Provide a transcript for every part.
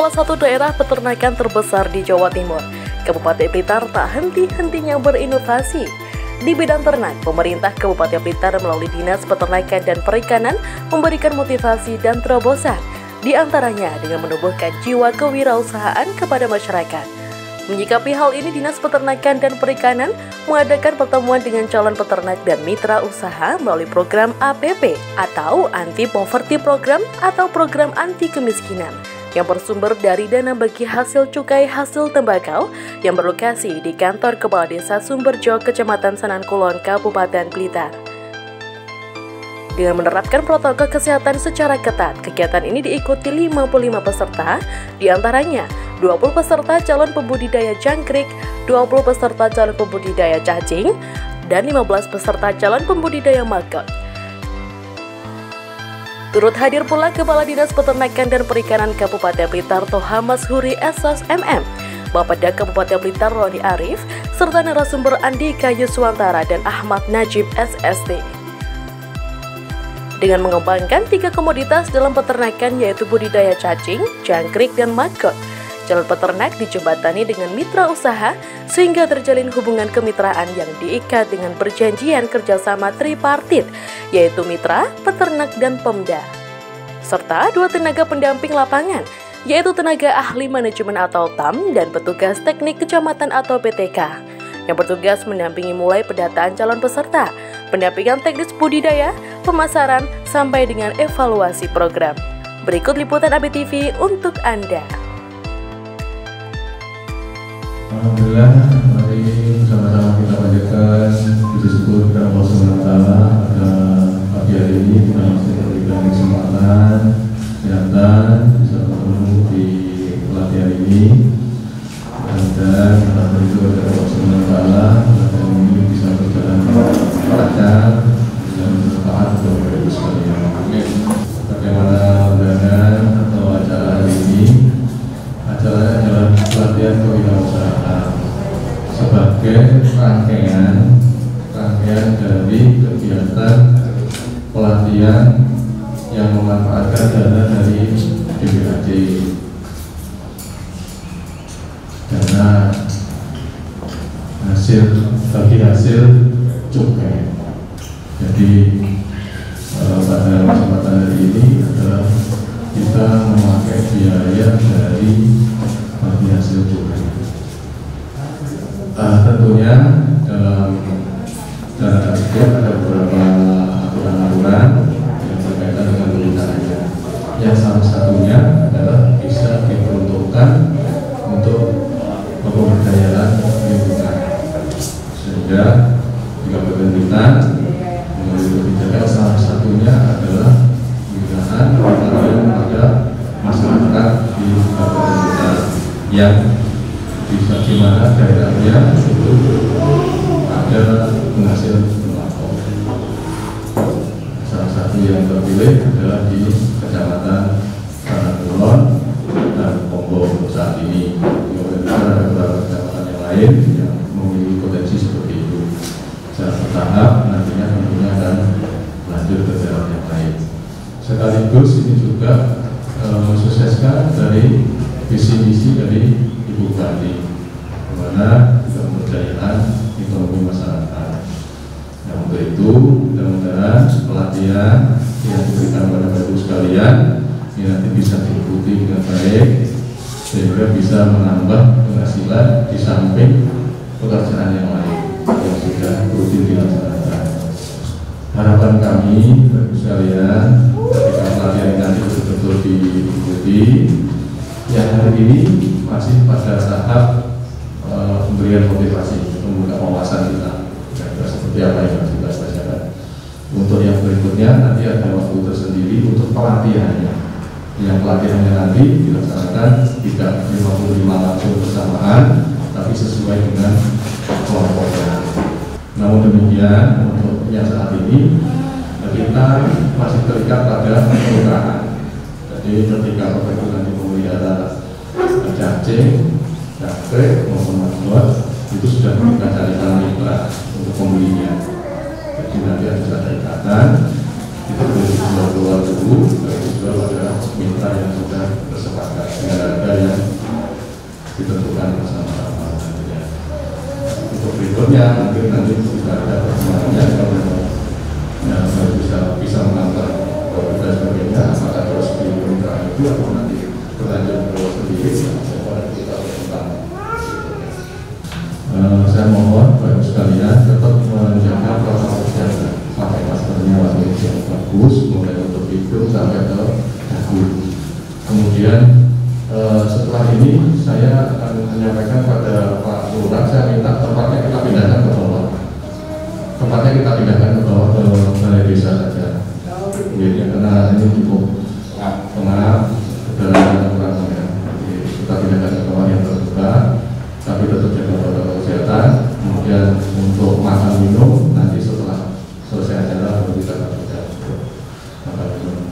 salah satu daerah peternakan terbesar di Jawa Timur, Kabupaten Blitar tak henti-hentinya berinovasi. Di bidang ternak, pemerintah Kabupaten Blitar melalui Dinas Peternakan dan Perikanan memberikan motivasi dan terobosan, di antaranya dengan menumbuhkan jiwa kewirausahaan kepada masyarakat. Menyikapi hal ini, Dinas Peternakan dan Perikanan mengadakan pertemuan dengan calon peternak dan mitra usaha melalui program APP atau Anti Poverty Program atau program anti kemiskinan yang bersumber dari dana bagi hasil cukai hasil tembakau yang berlokasi di kantor Kepala Desa Sumberjo, Kecamatan Sanankulon, Kabupaten Blitar. Dengan menerapkan protokol kesehatan secara ketat, kegiatan ini diikuti 55 peserta, diantaranya 20 peserta calon pembudidaya jangkrik, 20 peserta calon pembudidaya cacing, dan 15 peserta calon pembudidaya maggot. Turut hadir pula Kepala Dinas Peternakan dan Perikanan Kabupaten Blitar Toha Mashuri SSMM, Bapeda Kabupaten Blitar Roni Arif, serta narasumber Andika Yuswantara dan Ahmad Najib SST. Dengan mengembangkan 3 komoditas dalam peternakan yaitu budidaya cacing, jangkrik, dan maggot, calon peternak dijembatani dengan mitra usaha sehingga terjalin hubungan kemitraan yang diikat dengan perjanjian kerjasama tripartit yaitu mitra, peternak, dan Pemda. Serta 2 tenaga pendamping lapangan yaitu tenaga ahli manajemen atau TAM dan petugas teknik kecamatan atau PTK yang bertugas mendampingi mulai pendataan calon peserta, pendampingan teknis budidaya, pemasaran, sampai dengan evaluasi program. Berikut liputan ABTV untuk Anda. Alhamdulillah, mari sama-sama kita panjatkan puji syukur kepada Allah SWT pada pagi hari ini kita masih diberikan kesempatan kesehatan bisa bertemu di pelatihan ini, dan kita bersyukur kepada Allah SWT pelatihan ini bisa berjalan lancar dan bermanfaat untuk kita sekalian. Bagaimana undangan atau acara hari ini? Acaranya adalah pelatihan kewirausahaan sebagai rangkaian dari kegiatan pelatihan yang memanfaatkan dana dari BPAD, dana bagi hasil cukai. Jadi pada kesempatan hari ini adalah kita memakai biaya dari bagi hasil cukai. Tentunya dalam dana tersebut ada beberapa aturan-aturan yang berkaitan dengan penggunaannya. Yang salah satunya adalah bisa diperuntukkan untuk pemberdayaan lingkungan, sehingga jika berkaitan mengambil kebijakan salah satunya adalah penggunaan pada masyarakat di Kabupaten Blitar yang bisa di mana daerahnya itu ada penghasil tembakau. Salah satu yang terpilih adalah di Kecamatan Sanankulon dan Pombong saat ini. Kemudian ada beberapa kecamatan yang lain yang memiliki potensi seperti itu. Secara bertahap nantinya tentunya akan lanjut ke daerah yang lain. Sekaligus ini juga mensukseskan dari visi misi dari Ibu Bupati, di mana juga pemberdayaan ekonomi masyarakat. Nah, untuk itu mudah-mudahan pelatihan yang diberikan kepada Bapak Ibu sekalian ini nanti bisa diikuti dengan baik sehingga bisa menambah penghasilan di samping pekerjaan yang lain yang sudah rutin dilaksanakan. Harapan kami Bapak Ibu sekalian ketika pelatihan ini nanti betul-betul diikuti, yang hari ini masih pada tahap pemberian motivasi, membuka wawasan kita seperti apa yang harus kita belajar. Untuk yang berikutnya nanti ada waktu tersendiri untuk pelatihannya. Yang pelatihannya nanti dilaksanakan tidak 55 langsung bersamaan, tapi sesuai dengan kelompoknya. Namun demikian untuk yang saat ini kita masih terikat pada perubahan. Jadi ketika Bapak Ibu nanti memelihara cacing, jangkrik maupun maggot itu sudah kita carikan mitra untuk pembelinya. Jadi nanti ada ikatan itu boleh dijual dulu, boleh dijual pada mitra yang sudah bersepakat dengan harga tentunya mungkin nanti juga ada perkembangannya kalau bisa mengantar dan sebagainya, apakah terus di pemerintahan itu atau nanti berlanjut ke sendiri, kita tentang. Saya mohon Bapak sekalian tetap menjaga protokol kesehatan, pakai maskernya wajib yang bagus, mulai untuk hidung sampai ke dagu. Kemudian setelah ini saya akan menyampaikan pada Pak Lurah, saya minta tempatnya kita pindahkan ke bawah. Tempatnya kita pindahkan ke bawah ke balai desa saja. Jadi karena ini cukup tengah, udaranya kurang ya. Jadi kita pindahkan ke bawah yang terbuka, tapi tetap jaga protokol kesehatan. Kemudian untuk makan minum nanti setelah selesai acara baru kita lakukan.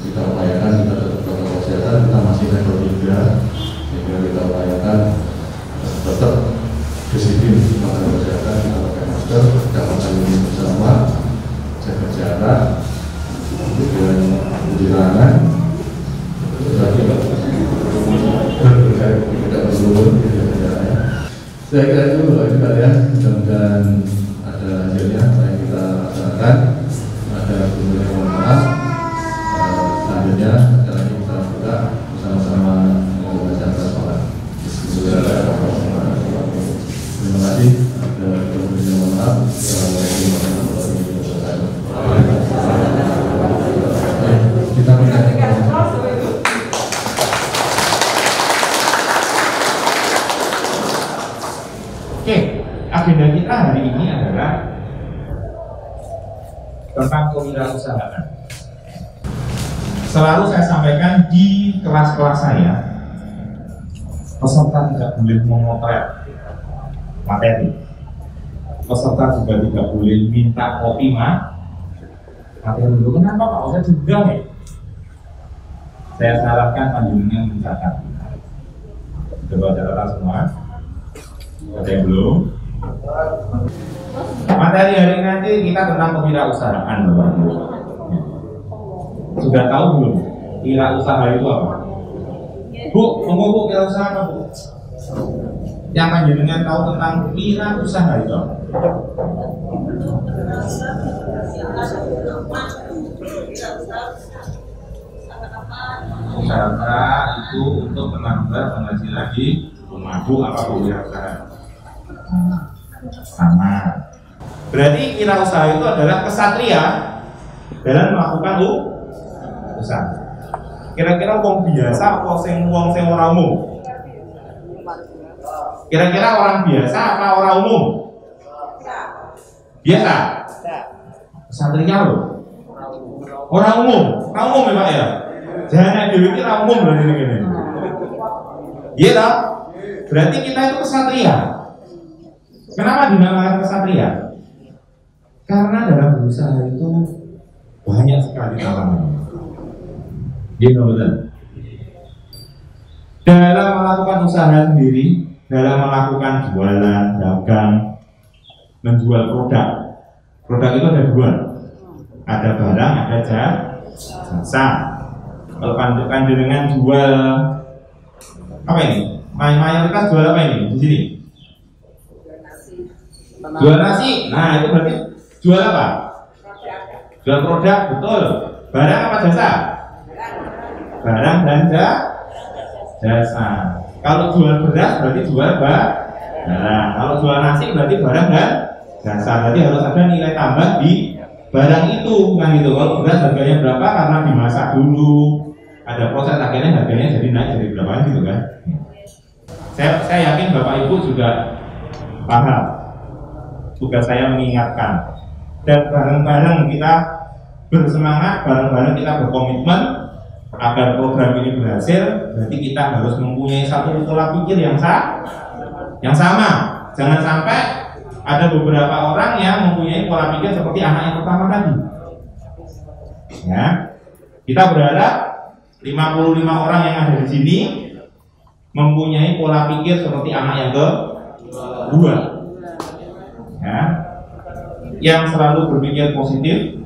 Kita upayakan kita tetap protokol kesehatan, kita masih level 3, sehingga kita upayakan tetap disiplin protokol kesehatan, kita pakai masker, kita makan minum bersama, jaga jarak, kemudian cuci tangan, tidak berkerumun. Saya kira itu Bapak sekalian, mudah-mudahan ada hasilnya apa yang kita laksanakan. Ada beberapa mohon maaf. Selanjutnya acara ini kita buka bersama-sama membaca basmalah. Terima kasih. Ada beberapa mohon maaf. Assalamualaikum warahmatullahi wabarakatuh. Kita menanyakan. Oke, agenda kita hari ini adalah tentang kewirausahaan. Selalu saya sampaikan di kelas-kelas saya, peserta tidak boleh memotret materi. Peserta juga tidak boleh minta kopi materi dulu. Kenapa Pak? Saya juga ya. Saya sarankan panjenengan mencatat. Coba catatan semua. Ada yang belum? Materi hari ini nanti kita tentang kewirausahaan, Bapak Ibu. Sudah tahu belum? Wirausaha itu apa? Bu, ngomong wirausaha apa, Bu? Yang panjenengan tahu tentang wirausaha itu apa? Usaha itu untuk menambah penghasilan di rumah. Bu, apa Bu wirausaha? Sama. Berarti wirausaha itu adalah kesatria dalam melakukan usaha. Kira-kira wong biasa apa wong sing ora umum? Kira-kira orang biasa apa orang umum? Biasa. Kesatria loh. Orang umum. Orang umum ya Pak ya. Jangan dhewe iki ora umum berarti ngene. Iya toh? Berarti kita itu kesatria. Kenapa dinamakan kesatria? Karena dalam berusaha itu banyak sekali tantangan. Gitu betul. Dalam melakukan usaha sendiri, dalam melakukan jualan, dagang, menjual produk. Produk itu ada dua. Ada barang, ada jasa. Kalau panjenengan jual apa ini? Mayoritas jual apa ini? Di sini. Jual nasi. Nah, itu berarti jual apa? Jual produk, betul. Barang apa jasa? Barang dan jasa. Kalau jual beras berarti jual barang. Kalau jual nasi berarti barang dan jasa. Berarti harus ada nilai tambah di barang itu, kan gitu. Kalau beras harganya berapa karena dimasak dulu, ada proses akhirnya harganya jadi naik jadi berapa gitu kan? Saya yakin Bapak Ibu juga paham. Tugas saya mengingatkan dan bareng-bareng kita bersemangat, bareng-bareng kita berkomitmen agar program ini berhasil. Berarti kita harus mempunyai satu pola pikir yang sama. Jangan sampai ada beberapa orang yang mempunyai pola pikir seperti anak yang pertama tadi. Ya, kita berharap 55 orang yang ada di sini mempunyai pola pikir seperti anak yang kedua. Ya, yang selalu berpikir positif,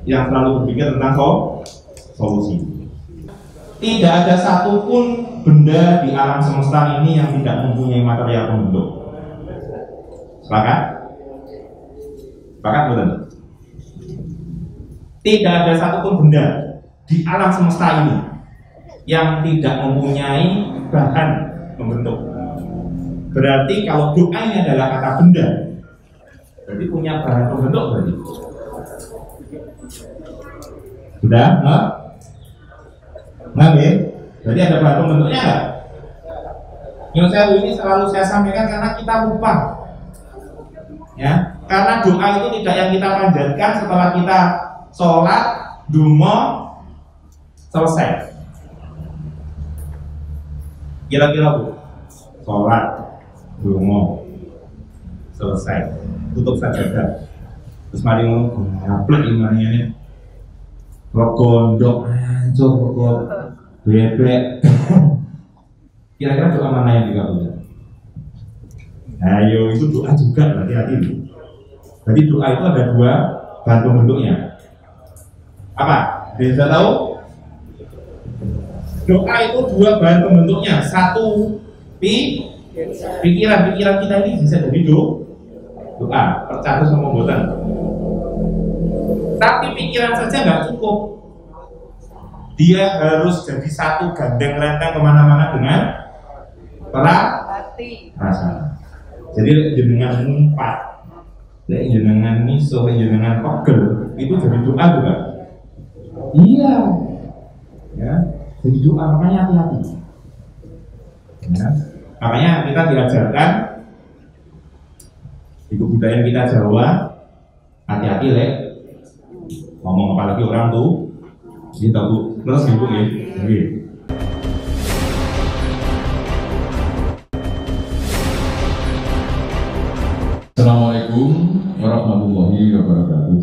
yang selalu berpikir tentang solusi. Tidak ada satupun benda di alam semesta ini yang tidak mempunyai material pembentuk. Sepakat? Sepakat betul? Tidak ada satupun benda di alam semesta ini yang tidak mempunyai bahan pembentuk. Berarti kalau doa ini adalah kata benda, berarti punya bahan pembentuk berarti. Sudah? Nggak ya? Berarti ada bahan pembentuknya nggak? Yang saya ini selalu saya sampaikan karena kita lupa. Ya, karena doa itu tidak yang kita panjatkan setelah kita sholat, dungo, selesai. Kira-kira Bu, sholat, dungo, selesai, tutup sajadah. Terus mari ngomong, ngaplek imannya ini, rokondok, hancur, rokok, bebek. Kira-kira doa mana yang dikabulkan? Ayo, itu doa juga, hati-hati. Jadi doa itu ada dua bahan pembentuknya. Apa? Bisa tahu? Doa itu dua bahan pembentuknya. Satu, pikiran kita ini bisa jadi doa. Percaya sama botan. Tapi pikiran saja nggak cukup. Dia harus jadi satu gandeng renteng kemana-mana dengan perasaan. Jadi jenengan empat, jenengan miso, jenengan pegel, itu jadi doa juga. Iya, ya, jadi doa, makanya hati-hati. Ya, makanya kita diajarkan di kebudayaan kita Jawa, hati-hati lek ngomong apalagi orang tuh, kita Bu, terus ibu ya. Assalamualaikum warahmatullahi wabarakatuh.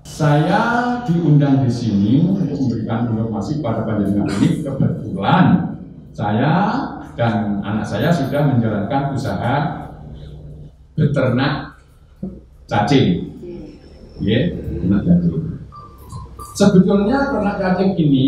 Saya diundang di sini untuk memberikan informasi pada panjenengan ini. Kebetulan saya dan anak saya sudah menjalankan usaha beternak cacing. Ya, ternak cacing. Sebetulnya ternak cacing ini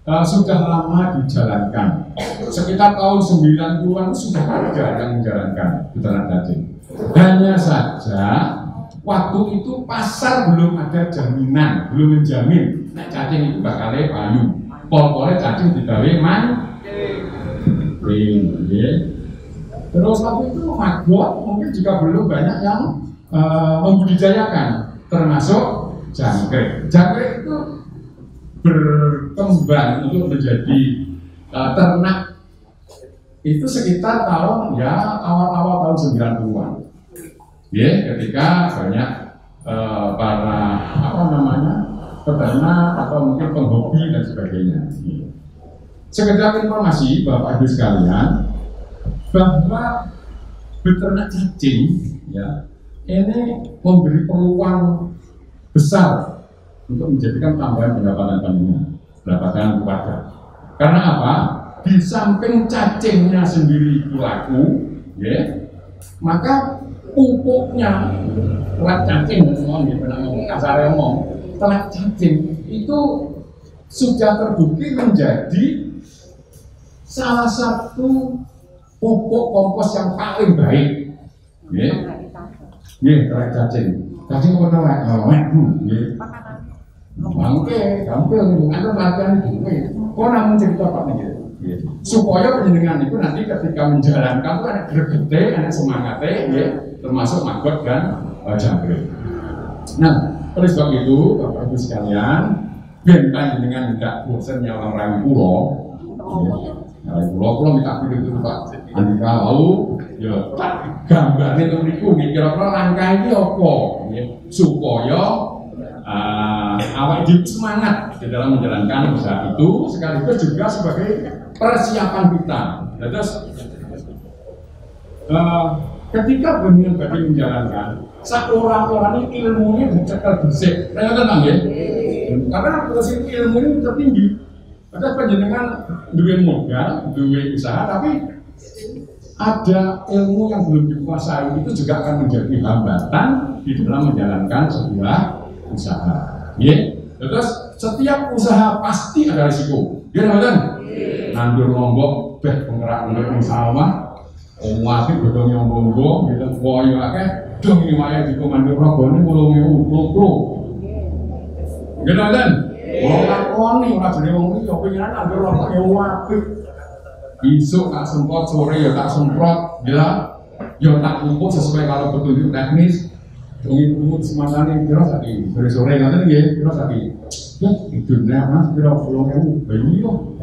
sudah lama dijalankan. Sekitar tahun 90-an sudah ada yang menjalankan beternak cacing. Hanya saja waktu itu pasar belum ada jaminan, belum menjamin nek cacing itu bakal payu. Pol-pole cacing digawe terus waktu itu maggot mungkin juga belum banyak yang membudidayakan, termasuk jangkrik. Jangkrik itu berkembang untuk menjadi ternak itu sekitar tahun awal-awal tahun 90-an. Ya, ketika banyak para peternak atau mungkin penghobi dan sebagainya. Sekedar informasi Bapak Ibu sekalian bahwa beternak cacing ya ini memberi peluang besar untuk menjadikan tambahan pendapatan keluarga. Karena apa? Di samping cacingnya sendiri itu laku, ya, maka pupuknya telat cacing, kasar ngomong, telat cacing itu sudah terbukti menjadi salah satu pupuk kompos yang paling baik. Ya, telat cacing. Cacing apa namanya? Bangke, gampang, ada pelatihan itu. Kok namun cerita apa nih? Supaya penjenengan itu nanti ketika menjalankan itu ada gede, ada semangatnya, ya, termasuk maggot dan jangkrik. Nah, oleh sebab itu, Bapak Ibu sekalian, biar penjenengan tidak bosannya orang-orang pulau, pulau minta pilih itu Pak. Andika lalu, ya, gambarnya itu kira-kira langkah ini apa? Supaya awak hidup semangat di dalam menjalankan usaha itu, sekaligus juga sebagai persiapan kita. Terus ketika benar-benar menjalankan, orang-orang ini ilmunya dicekal bersih, tenang ya. Karena proses ilmu ini tertinggi. Ada penjenengan duit modal, duit usaha, tapi ada ilmu yang belum dikuasai, itu juga akan menjadi hambatan di dalam menjalankan sebuah usaha. Ya, terus setiap usaha pasti ada risiko. Ya, betul. Nandur lombok, penggerak untuk sawah, Wati godhong yombong gitu koyo akeh dong iki wae dikomando rogone 80 gitu kan wong lakoni ora jane wong iki pengen ambil rokok ya apik isuk tak semprot sore ya tak semprot ya tak kumpul sesuai kalau petunjuk teknis dongin kumpul semangatnya kira sakit sore-sore ngaten nggih kira sakit ya itu Mas kira 80.000 bayi yo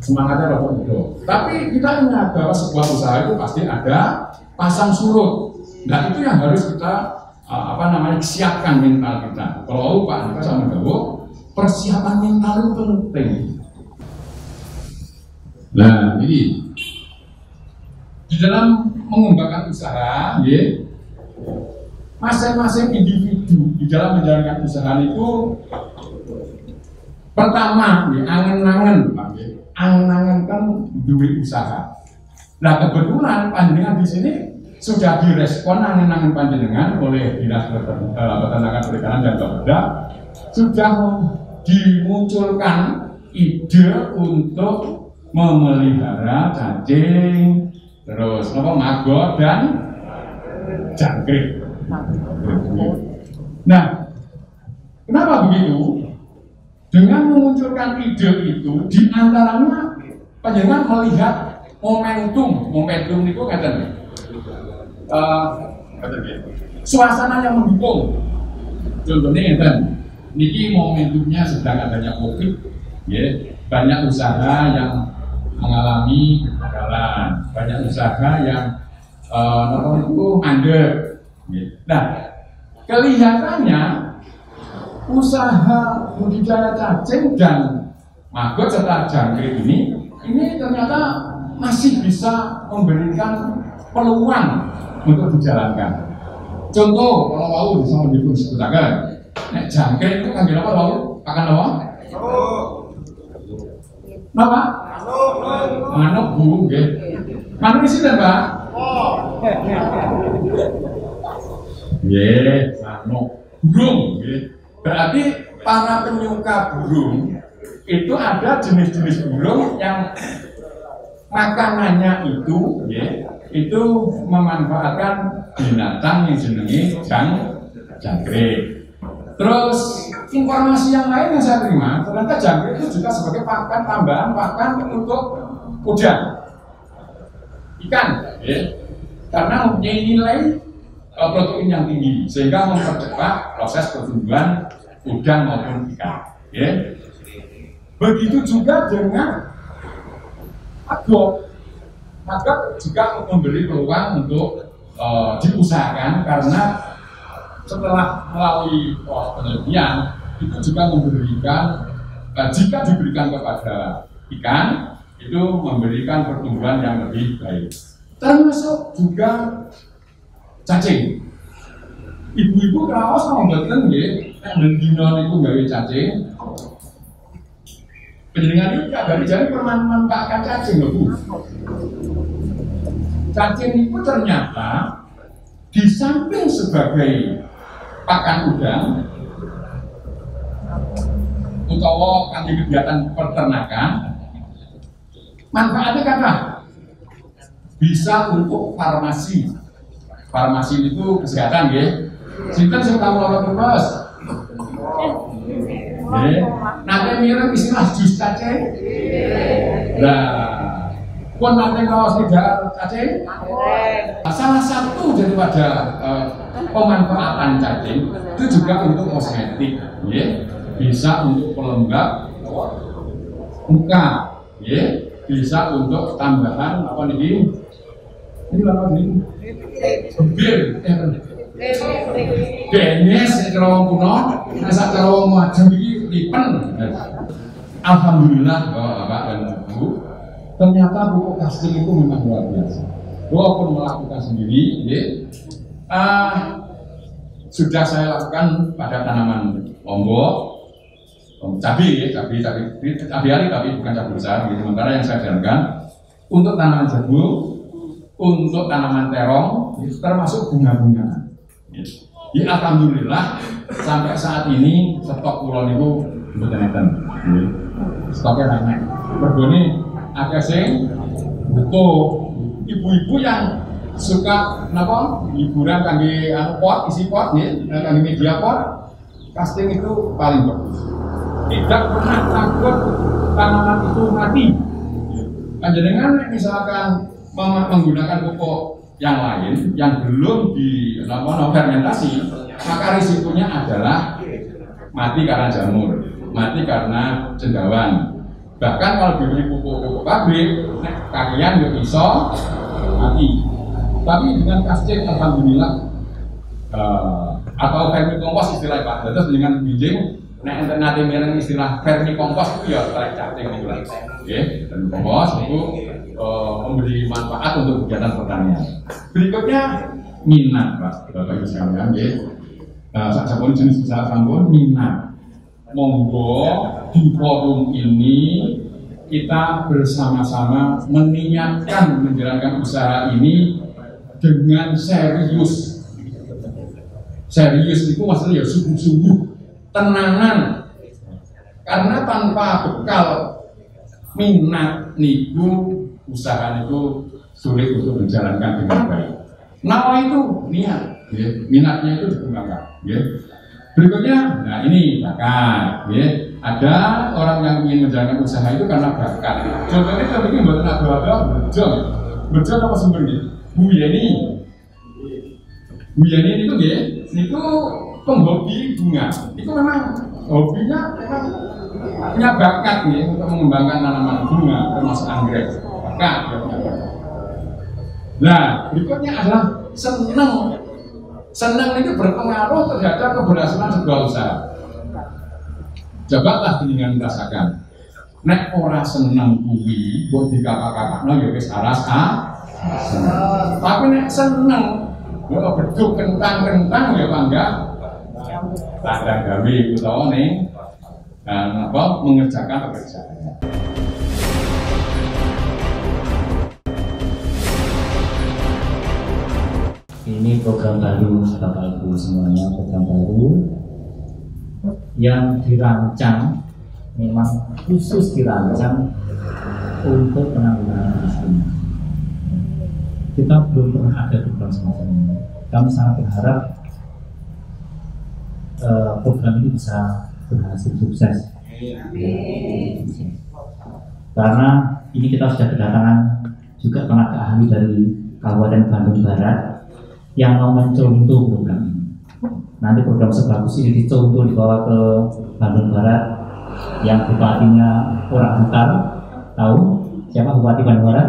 semangatnya rokok itu. Tapi kita ingat bahwa sebuah usaha itu pasti ada pasang surut. Nah itu yang harus kita siapkan mental kita. Kalau Pak Andika sama Dawo, persiapan mental itu penting. Nah ini di dalam mengembangkan usaha, ya, masing-masing individu di dalam menjalankan usaha itu pertama, ya, angen-angen, Pak. Ya. Angen-angen kan duit usaha. Nah kebetulan panjenengan di sini sudah direspon angen-angen panjenengan oleh Dinas Peternakan Perikanan dan Bapeda sudah dimunculkan ide untuk memelihara cacing, terus maggot dan jangkrik. Nah, kenapa begitu? Dengan memunculkan ide itu, diantaranya panjenengan melihat momentum itu kata suasana yang mendukung. Contohnya niki momentumnya sedang adanya COVID, ya, banyak usaha yang mengalami kegagalan, banyak usaha yang mandek. Nah, kelihatannya usaha budidaya cacing dan maggot serta jangkrik ini ternyata masih bisa memberikan peluang untuk dijalankan. Contoh, kalau mau bisa disebutkan, nek jangkrik itu kan apa mau? Pakan apa? Apa? Manuk bu, nggih. Manuk isi Pak? Nggih, manuk. Burung, nggih. Berarti para penyuka burung itu ada jenis-jenis burung yang makanannya itu, ya, itu memanfaatkan binatang yang jenenge jangkrik. Terus informasi yang lain yang saya terima, ternyata jangkrik itu juga sebagai pakan tambahan pakan untuk udang, ikan, ya, karena mempunyai nilai protein yang tinggi sehingga mempercepat proses pertumbuhan udang maupun ikan. Ya. Begitu juga dengan maggot. Maggot juga memberi peluang untuk diusahakan karena setelah melalui penelitian itu juga memberikan jika diberikan kepada ikan itu memberikan pertumbuhan yang lebih baik. Termasuk juga cacing. Ibu-ibu kraos mau mboten nggih, nek dina niku gawe cacing. Panjenengan iki kabari jane memanfaatkan cacing lho, Bu. Cacing itu ternyata di samping sebagai pakan udang utawa kangge kegiatan peternakan, manfaatnya kata bisa untuk farmasi. Farmasi itu kesehatan, ya. Sinten sing tahu lara terus? Nanti mirip istilah jus cacing. Nah, pun nanti kaos tidak cacing. Salah satu daripada pemanfaatan cacing itu juga untuk kosmetik, ya. Bisa untuk pelembab muka, ya. Bisa untuk tambahan apa nih? Ini apa nih? Bibir, benes cara wong kuno, sak cara wong maju iki lipen. Alhamdulillah Bapak dan Ibu, ternyata pupuk casting itu memang luar biasa. Walaupun melakukan sendiri, sudah saya lakukan pada tanaman lombok, cabai hari tapi bukan cabai besar. Sementara yang saya jalankan untuk tanaman jagung, untuk tanaman terong, termasuk bunga-bunga. Ya, alhamdulillah sampai saat ini stok kulon itu mboten enten. Stoknya banyak. Mergone akeh sing buku ibu-ibu yang suka napa hiburan kangge pot isi pot nih kangge media pot casting itu paling bagus. Tidak pernah takut tanaman itu mati. Panjenengan misalkan menggunakan pupuk yang lain yang belum di fermentasi, maka risikonya adalah mati karena jamur, mati karena cendawan. Bahkan kalau dibeli pupuk pabrik, kakian nggak bisa mati. Tapi dengan casting alhamdulillah atau vermikompos istilah Pak, terus dengan bijing, nanti mereng istilah vermikompos itu ya tarik casting itu lah. Oke, vermikompos itu memberi manfaat untuk kegiatan pertanian. Berikutnya minat Pak, Bapak Ibu sekalian, ya. Saksapun jenis usaha sampun minat. Monggo di forum ini kita bersama-sama meniatkan menjalankan usaha ini dengan serius. Serius itu maksudnya ya sungguh-sungguh, tenanan. Karena tanpa bekal minat niku usaha itu sulit untuk menjalankan dengan baik. Nawa itu niat, ya. Minatnya itu dikembangkan. Ya. Berikutnya, nah ini bakat. Ya. Ada orang yang ingin menjalankan usaha itu karena bakat. Contohnya kalau ini buat ada berjong apa sumbernya? Bu Yeni itu ya, itu penghobi bunga. Itu memang hobinya memang punya bakat ya untuk mengembangkan tanaman bunga termasuk anggrek. Bakat. Nah, berikutnya adalah senang. Senang itu berpengaruh terhadap keberhasilan sebuah usaha. Cobalah dengan merasakan. Nek ora senang kuwi, mbok dikakak-kakakno ya wis aras Tapi nek seneng, mbok beduk kentang-kentang ya bangga. Ladang gawe utawa ning mengerjakan pekerjaannya. Ini program baru Bapak Ibu semuanya, program baru yang dirancang, memang khusus dirancang untuk penanggulangan kemiskinan. Kita belum pernah ada program semacam ini. Kami sangat berharap program ini bisa berhasil sukses. Karena ini kita sudah kedatangan juga tenaga ahli dari Kabupaten Bandung Barat yang mau mencontoh program ini. Nanti program sebagus ini dicontoh dibawa ke Bandung Barat yang bupatinya orang Hutan. Tahu siapa Bupati Bandung Barat?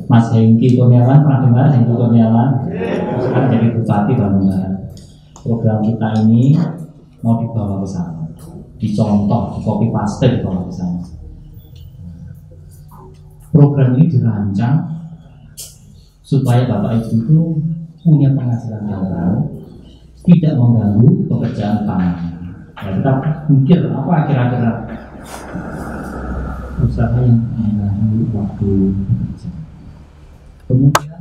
Mas Hengki Kurniawan, pernah dengar Hengki Kurniawan? Sekarang jadi Bupati Bandung Barat. Program kita ini mau dibawa ke sana, dicontoh, di copy paste dibawa ke sana. Program ini dirancang supaya Bapak Ibu itu punya penghasilan yang baru, tidak mengganggu pekerjaan pangan. Ya, kita mikir apa kira-kira usaha yang mengganggu waktu bekerja. Kemudian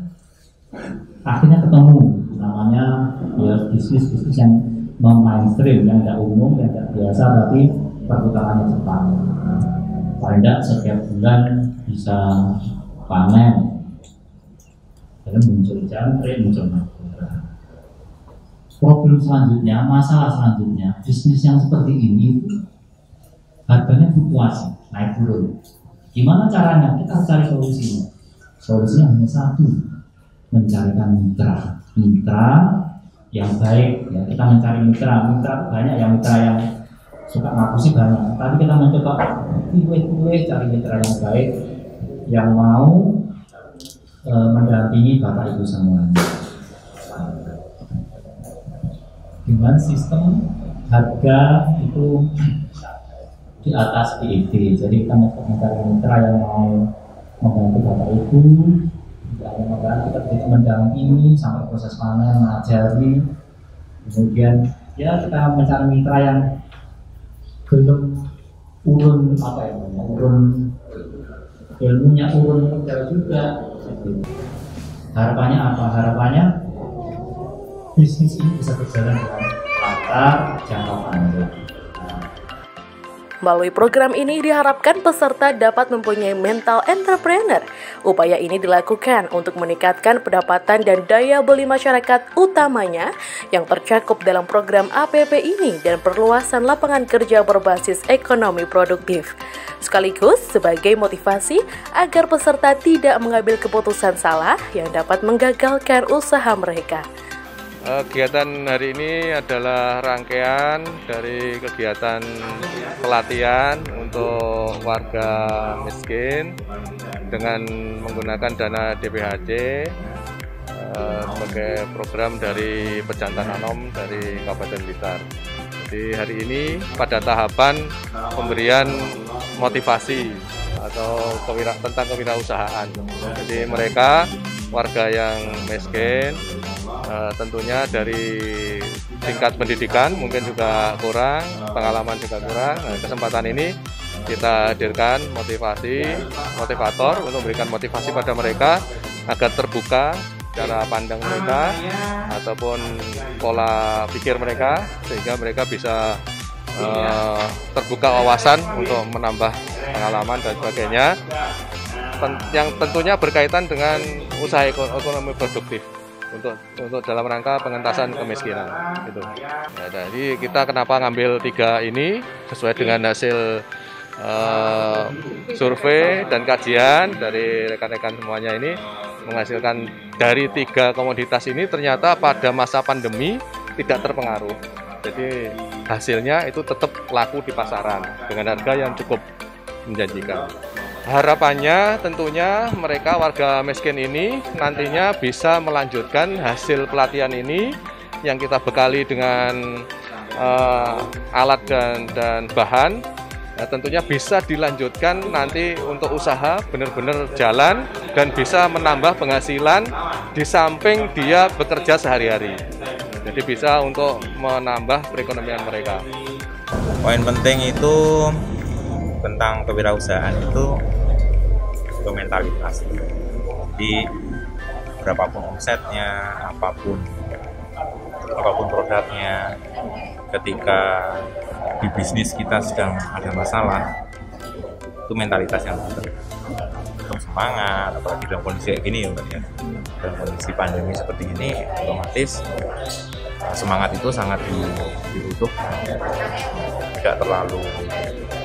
akhirnya ketemu namanya ya bisnis yang non-mainstream, yang tidak umum, yang tidak biasa, tapi perputarannya cepat. Paling tidak setiap bulan bisa panen. Dan muncul jangkrik, muncul mahkota. Problem selanjutnya, masalah selanjutnya, bisnis yang seperti ini harganya fluktuasi, naik turun. Gimana caranya? Kita harus cari solusinya. Solusinya hanya satu, mencarikan mitra yang baik. Ya, kita mencari mitra banyak, yang mitra yang suka ngapusi banyak. Tapi kita mencoba pilih cari mitra yang baik, yang mau mendampingi Bapak Ibu semuanya dengan sistem harga itu di atas PID. Jadi kita mencari mitra yang mau membantu Bapak Ibu, yang membantu kita mendampingi sampai proses panen, mengajari. Kemudian ya kita mencari mitra yang belum urun ilmunya urun juga. Harapannya apa? Harapannya bisnis ini bisa berjalan dengan lancar, jangka panjang. Melalui program ini diharapkan peserta dapat mempunyai mental entrepreneur. Upaya ini dilakukan untuk meningkatkan pendapatan dan daya beli masyarakat utamanya yang tercakup dalam program APP ini dan perluasan lapangan kerja berbasis ekonomi produktif. Sekaligus sebagai motivasi agar peserta tidak mengambil keputusan salah yang dapat menggagalkan usaha mereka. Kegiatan hari ini adalah rangkaian dari kegiatan pelatihan untuk warga miskin dengan menggunakan dana DPHD sebagai program dari Pejantan Anom dari Kabupaten Blitar. Jadi hari ini pada tahapan pemberian motivasi atau tentang kewirausahaan. Jadi mereka warga yang miskin tentunya dari tingkat pendidikan mungkin juga kurang, pengalaman juga kurang. Nah, kesempatan ini kita hadirkan motivator untuk memberikan motivasi pada mereka agar terbuka cara pandang mereka ataupun pola pikir mereka sehingga mereka bisa terbuka wawasan untuk menambah pengalaman dan sebagainya yang tentunya berkaitan dengan usaha ekonomi produktif untuk dalam rangka pengentasan kemiskinan gitu. Ya, jadi kita kenapa ngambil 3 ini sesuai dengan hasil survei dan kajian dari rekan-rekan semuanya ini menghasilkan dari 3 komoditas ini ternyata pada masa pandemi tidak terpengaruh. Jadi hasilnya itu tetap laku di pasaran dengan harga yang cukup menjanjikan. Harapannya tentunya mereka warga miskin ini nantinya bisa melanjutkan hasil pelatihan ini yang kita bekali dengan alat dan bahan. Nah, tentunya bisa dilanjutkan nanti untuk usaha benar-benar jalan dan bisa menambah penghasilan di samping dia bekerja sehari-hari. Jadi bisa untuk menambah perekonomian mereka. Poin penting itu tentang kewirausahaan itu mentalitas. Jadi berapapun omsetnya, apapun produknya, ketika di bisnis kita sedang ada masalah, itu mentalitas yang penting. Untuk semangat, apalagi dalam kondisi kayak gini ya, dalam kondisi pandemi seperti ini, otomatis semangat itu sangat dibutuhkan. Tidak terlalu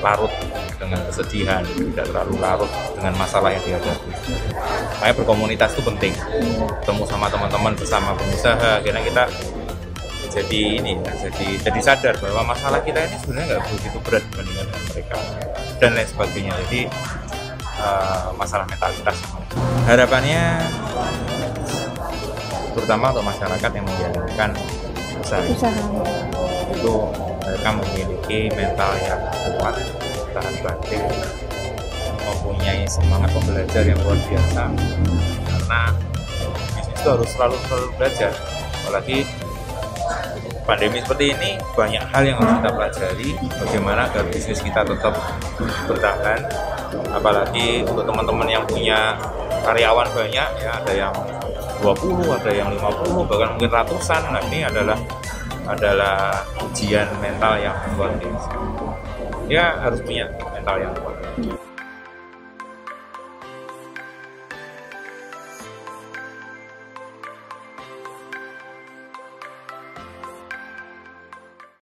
larut dengan kesedihan, tidak terlalu larut dengan masalah yang dihadapi. Makanya berkomunitas itu penting. Ketemu sama teman-teman bersama pengusaha, akhirnya kita jadi sadar bahwa masalah kita ini sebenarnya nggak begitu berat dibandingkan dengan mereka dan lain sebagainya. Jadi masalah mentalitas. Harapannya terutama untuk masyarakat yang menjalankan usaha. Itu mereka memiliki mental yang kuat, tahan banting, mempunyai semangat pembelajar yang luar biasa karena bisnis itu harus selalu belajar. Apalagi pandemi seperti ini banyak hal yang harus kita pelajari, bagaimana agar bisnis kita tetap bertahan. Apalagi untuk teman-teman yang punya karyawan banyak ya, ada yang 20, ada yang 50, bahkan mungkin ratusan. Nah, ini adalah ujian mental yang luar biasa. Ya harus punya mental yang kuat.